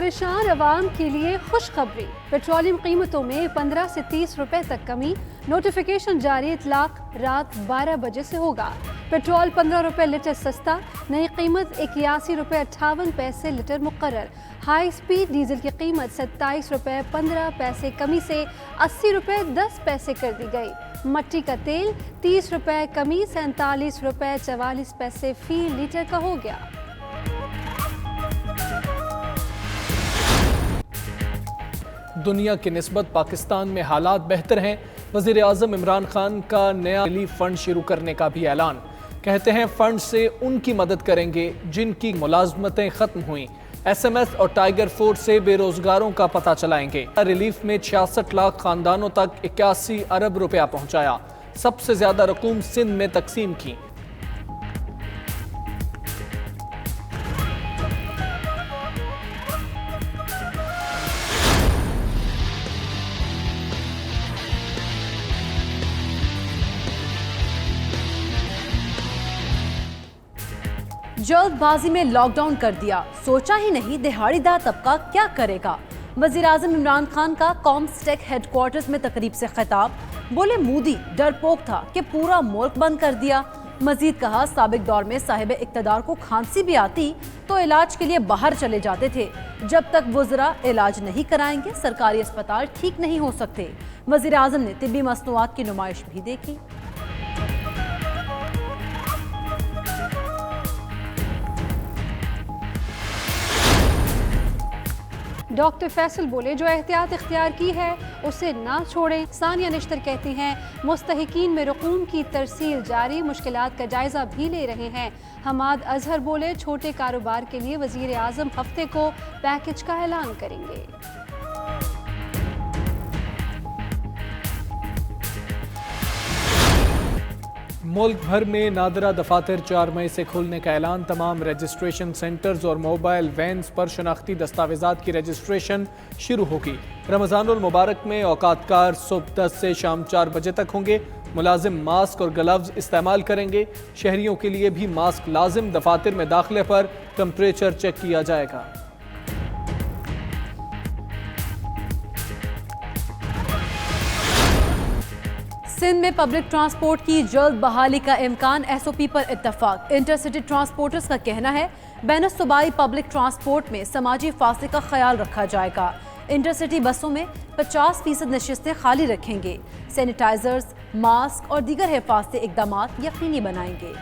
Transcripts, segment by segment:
परेशान अवाम के लिए खुशखबरी। पेट्रोलियम कीमतों में 15 से 30 रुपए तक कमी। नोटिफिकेशन जारी, इतलाक रात 12 बजे से होगा। पेट्रोल 15 रुपए लीटर सस्ता, नई कीमत 81 रुपए 58 पैसे लीटर मुकर्रर। हाई स्पीड डीजल की कीमत 27 रुपए 15 पैसे कमी से 80 रुपए 10 पैसे कर दी गई। मट्टी का तेल 30 रुपए कमी 47 रुपए 44 पैसे फी लीटर का हो गया। दुनिया की निस्बत पाकिस्तान में हालात बेहतर हैं। वज़ीर आज़म इमरान खान का नया रिलीफ फंड शुरू करने का भी ऐलान। कहते हैं फंड से उनकी मदद करेंगे जिनकी मुलाजमतें खत्म हुई। SMS और टाइगर फोर्स से बेरोजगारों का पता चलाएंगे। रिलीफ में 66 लाख खानदानों तक 81 अरब रुपया पहुंचाया। सबसे ज्यादा रकूम सिंध में तकसीम की। जल्दबाजी में लॉकडाउन कर दिया, सोचा ही नहीं दिहाड़ीदार तबका क्या करेगा। वज़ीर आज़म इमरान खान का कॉमस्टेक हेडक्वार्टर्स में तकरीब से खिताब। बोले मोदी डरपोक था कि पूरा मुल्क बंद कर दिया। मजीद कहा साबिक दौर में साहिब इक़्तिदार को खांसी भी आती तो इलाज के लिए बाहर चले जाते थे। जब तक वुज़रा इलाज नहीं कराएंगे सरकारी अस्पताल ठीक नहीं हो सकते। वज़ीर आज़म ने तिब्बी मसनूआत की नुमाइश भी देखी। डॉक्टर फैसल बोले जो एहतियात इख्तियार की है उसे ना छोड़ें। सानिया निश्तर कहती हैं मुस्तहिकीन में रकूम की तरसील जारी, मुश्किलात का जायजा भी ले रहे हैं। हमाद अजहर बोले छोटे कारोबार के लिए वजीर आज़म हफ्ते को पैकेज का ऐलान करेंगे। मुल्क भर में नादरा दफातर 4 मई से खुलने का ऐलान। तमाम रजिस्ट्रेशन सेंटर्स और मोबाइल वैन्स पर शनाख्ती दस्तावेजात की रजिस्ट्रेशन शुरू होगी। रमज़ानुल मुबारक में औकातकार सुबह 10 से शाम 4 बजे तक होंगे। मुलाजिम मास्क और ग्लव्स इस्तेमाल करेंगे। शहरियों के लिए भी मास्क लाजिम। दफातर में दाखिले पर टेम्परेचर चेक किया जाएगा। सिंध में पब्लिक ट्रांसपोर्ट की जल्द बहाली का इम्कान, SOP पर इत्तफाक। इंटरसिटी ट्रांसपोर्टर्स का कहना है बैन सूबाई पब्लिक ट्रांसपोर्ट में समाजी फासले का ख्याल रखा जाएगा। इंटरसिटी बसों में 50% नशिस्तें खाली रखेंगे। सैनिटाइजर्स, मास्क और दीगर हिफाजती इकदाम यकीनी बनाएंगे।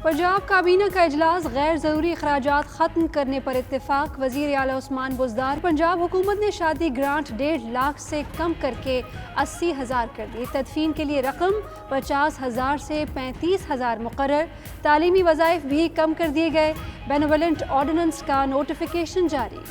पंजाब काबीना का इजलास, गैर ज़रूरी अखराजात खत्म करने पर इत्तेफाक। वज़ीर आला उस्मान बुज़दार। पंजाब हुकूमत ने शादी ग्रांट 1.5 लाख से कम करके 80,000 कर दी। तदफीन के लिए रकम 50,000 से 35,000 मुकर्रर। तालीमी वज़ाइफ भी कम कर दिए गए। बेनेवलेंट ऑर्डिनेंस का नोटिफिकेशन जारी।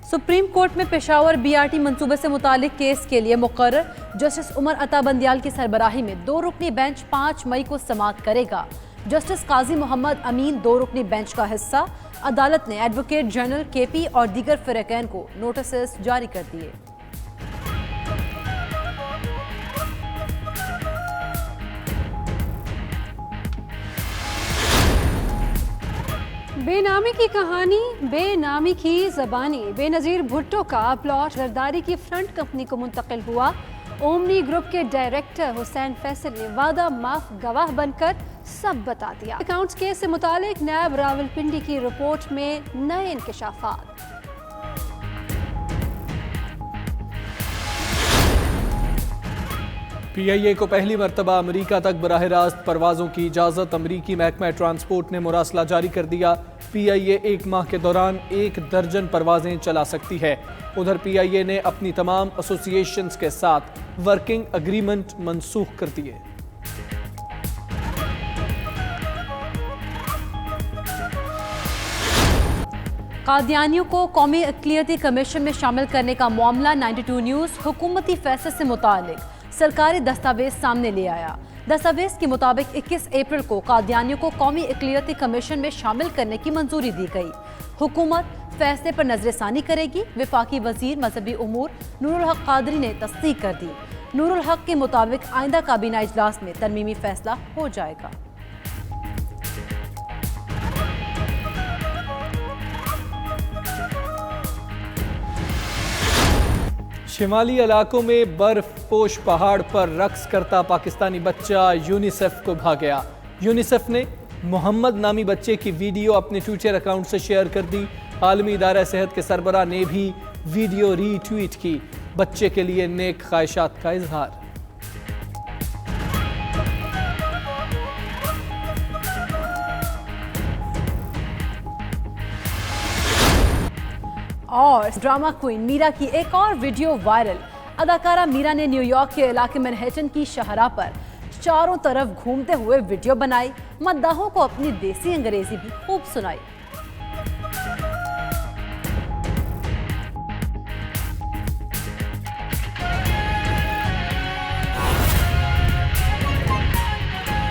सुप्रीम कोर्ट में पेशावर BRT मंसूबे से मुतालिक केस के लिए मुकर्रर। जस्टिस उमर अता बंदियाल की सरबराही में 2 रुकनी बेंच 5 मई को समाअत करेगा। जस्टिस काजी मोहम्मद अमीन 2 रुकनी बेंच का हिस्सा। अदालत ने एडवोकेट जनरल KP और दीगर फ़िरक़ैन को नोटिस जारी कर दिए। बेनामी की कहानी, बेनामी की ज़बानी। बेनज़ीर भुट्टो का प्लॉट जरदारी की फ्रंट कंपनी को मुंतकिल हुआ। ओमनी ग्रुप के डायरेक्टर हुसैन फैसल ने वादा माफ गवाह बनकर सब बता दिया। अकाउंट्स केस से मुतालिक नायब रावलपिंडी की रिपोर्ट में नए इंकशाफात। PIA को पहली मरतबा अमरीका तक बराह रास्त परवाज़ों की इजाज़त। अमरीकी महकमा ट्रांसपोर्ट ने मुरासला जारी कर दिया। PIA 1 माह के दौरान 1 दर्जन परवाज़ें चला सकती है। उधर PIA ने अपनी तमाम एसोसिएशंस के साथ वर्किंग एग्रीमेंट मनसूख कर दिए। कादियानियों को कौमी अक़लियती कमीशन में शामिल करने का मामला 92 न्यूज़ हुकूमती फैसले से मुतालिक सरकारी दस्तावेज सामने ले आया। दस्तावेज के मुताबिक 21 अप्रैल को कादियानियों को कौमी अक़लियती कमीशन में शामिल करने की मंजूरी दी गई। हुकूमत फैसले पर नजरसानी करेगी। वफाकी वजीर मजहबी उमूर नूरुल हक कादरी ने तस्दीक कर दी। नूरुल हक के मुताबिक आइंदा काबीना इजलास में तरमीमी फैसला हो जाएगा। शिमाली इलाकों में बर्फपोश पहाड़ पर रक्स करता पाकिस्तानी बच्चा यूनिसेफ को भा गया। यूनिसेफ ने मोहम्मद नामी बच्चे की वीडियो अपने ट्विटर अकाउंट से शेयर कर दी। आलमी इदारा सेहत के सरबराह ने भी वीडियो रीट्वीट की। बच्चे के लिए नेक ख्वाहिशात का इजहार। और ड्रामा क्वीन मीरा की एक और वीडियो वायरल। अदाकारा मीरा ने न्यूयॉर्क के इलाके मैनहट्टन की शाहराह पर चारों तरफ घूमते हुए वीडियो बनाई। मद्दाहों को अपनी देसी अंग्रेजी भी खूब सुनाई।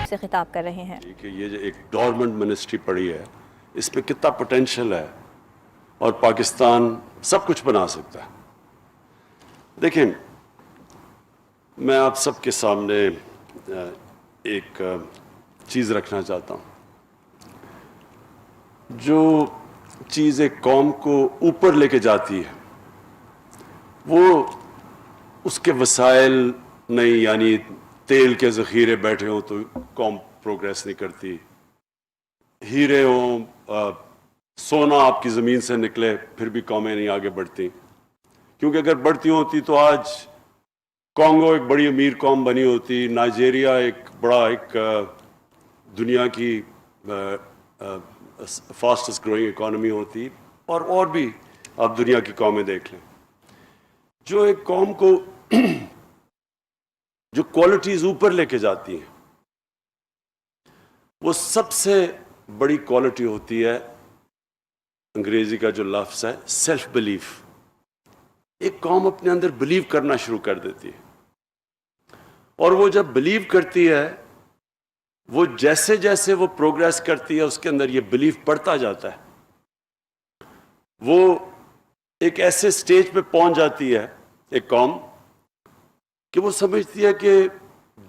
से खिताब कर रहे हैं कि ये जो एक डोरमेंट मिनिस्ट्री पड़ी है, इसमें कितना पोटेंशियल है और पाकिस्तान सब कुछ बना सकता है। देखिए, मैं आप सबके सामने एक चीज़ रखना चाहता हूँ। जो चीज़ एक कौम को ऊपर लेके जाती है वो उसके वसाइल नहीं, यानी तेल के ज़ख़ीरे बैठे हों तो कौम प्रोग्रेस नहीं करती, हीरे हों, सोना आपकी ज़मीन से निकले फिर भी कौमें नहीं आगे बढ़ती। क्योंकि अगर बढ़ती होती तो आज कॉन्गो एक बड़ी अमीर कौम बनी होती, नाइजीरिया एक दुनिया की फास्टेस्ट ग्रोइंग इकॉनमी होती, और भी आप दुनिया की कौमें देख लें। जो एक कौम को जो क्वालिटीज़ ऊपर लेके जाती हैं वो सबसे बड़ी क्वालिटी होती है, अंग्रेजी का जो लफ्ज़ है सेल्फ बिलीफ। एक कौम अपने अंदर बिलीव करना शुरू कर देती है, और वो जब बिलीव करती है, वो जैसे जैसे वो प्रोग्रेस करती है उसके अंदर ये बिलीफ बढ़ता जाता है। वो एक ऐसे स्टेज पे पहुंच जाती है एक कौम कि वो समझती है कि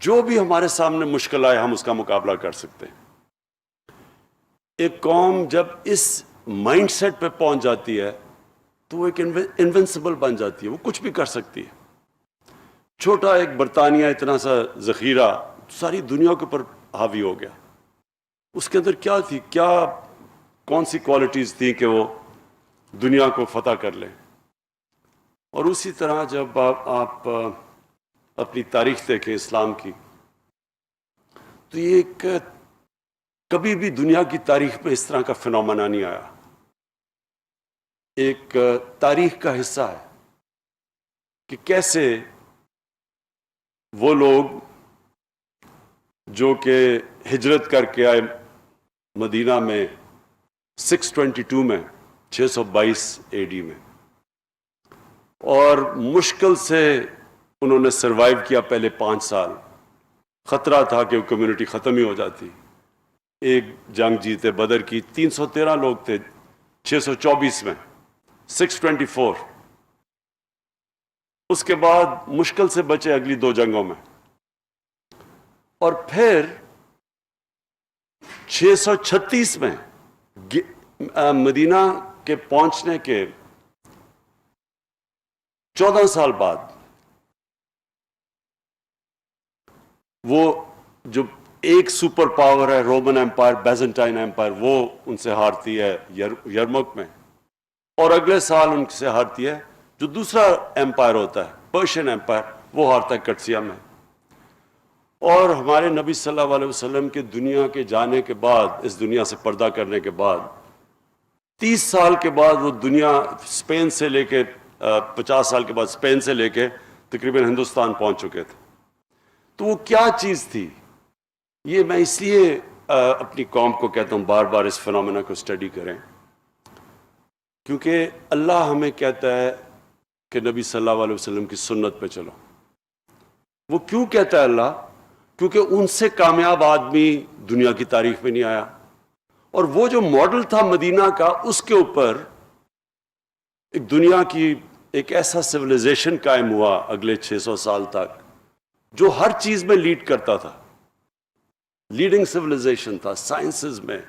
जो भी हमारे सामने मुश्किल आए हम उसका मुकाबला कर सकते हैं। एक कौम जब इस माइंडसेट पे पहुंच जाती है तो वो एक इनविंसिबल बन जाती है, वो कुछ भी कर सकती है। छोटा एक बरतानिया इतना सा ज़ख़ीरा सारी दुनिया के ऊपर हावी हो गया। उसके अंदर क्या थी, कौन सी क्वालिटीज़ थी कि वो दुनिया को फतह कर लें। और उसी तरह जब आप अपनी तारीख देखें इस्लाम की, तो ये एक कभी भी दुनिया की तारीख में इस तरह का फिनोमेना नहीं आया। एक तारीख का हिस्सा है कि कैसे वो लोग जो कि हिजरत करके आए मदीना में 622 में 622 एडी में, और मुश्किल से उन्होंने सरवाइव किया पहले 5 साल। ख़तरा था कि वो कम्युनिटी ख़त्म ही हो जाती। एक जंग जीते बदर की, 313 लोग थे 624 में 624। उसके बाद मुश्किल से बचे अगली 2 जंगों में, और फिर 636 में मदीना के पहुंचने के 14 साल बाद वो जो एक सुपर पावर है रोमन एम्पायर, बैजेंटाइन एम्पायर, वो उनसे हारती है यरमुक में, और अगले साल उनसे हारती है जो दूसरा एम्पायर होता है पर्शियन एम्पायर, वो हारता है कटसिया में। और हमारे नबी सल्लल्लाहु अलैहि वसल्लम के दुनिया के जाने के बाद, इस दुनिया से पर्दा करने के बाद 30 साल के बाद वो दुनिया स्पेन से लेके 50 साल के बाद स्पेन से लेके तकरीबन हिंदुस्तान पहुंच चुके थे। तो वो क्या चीज़ थी, ये मैं इसलिए अपनी कौम को कहता हूँ बार बार इस फिनोमेना को स्टडी करें, क्योंकि अल्लाह हमें कहता है कि नबी सल्लल्लाहु अलैहि वसल्लम की सुन्नत पे चलो। वो क्यों कहता है अल्लाह? क्योंकि उनसे कामयाब आदमी दुनिया की तारीख में नहीं आया, और वो जो मॉडल था मदीना का, उसके ऊपर एक दुनिया की एक ऐसा सिविलाइजेशन कायम हुआ अगले 600 साल तक जो हर चीज में लीड करता था, लीडिंग सिविलाइजेशन था, साइंसेस में,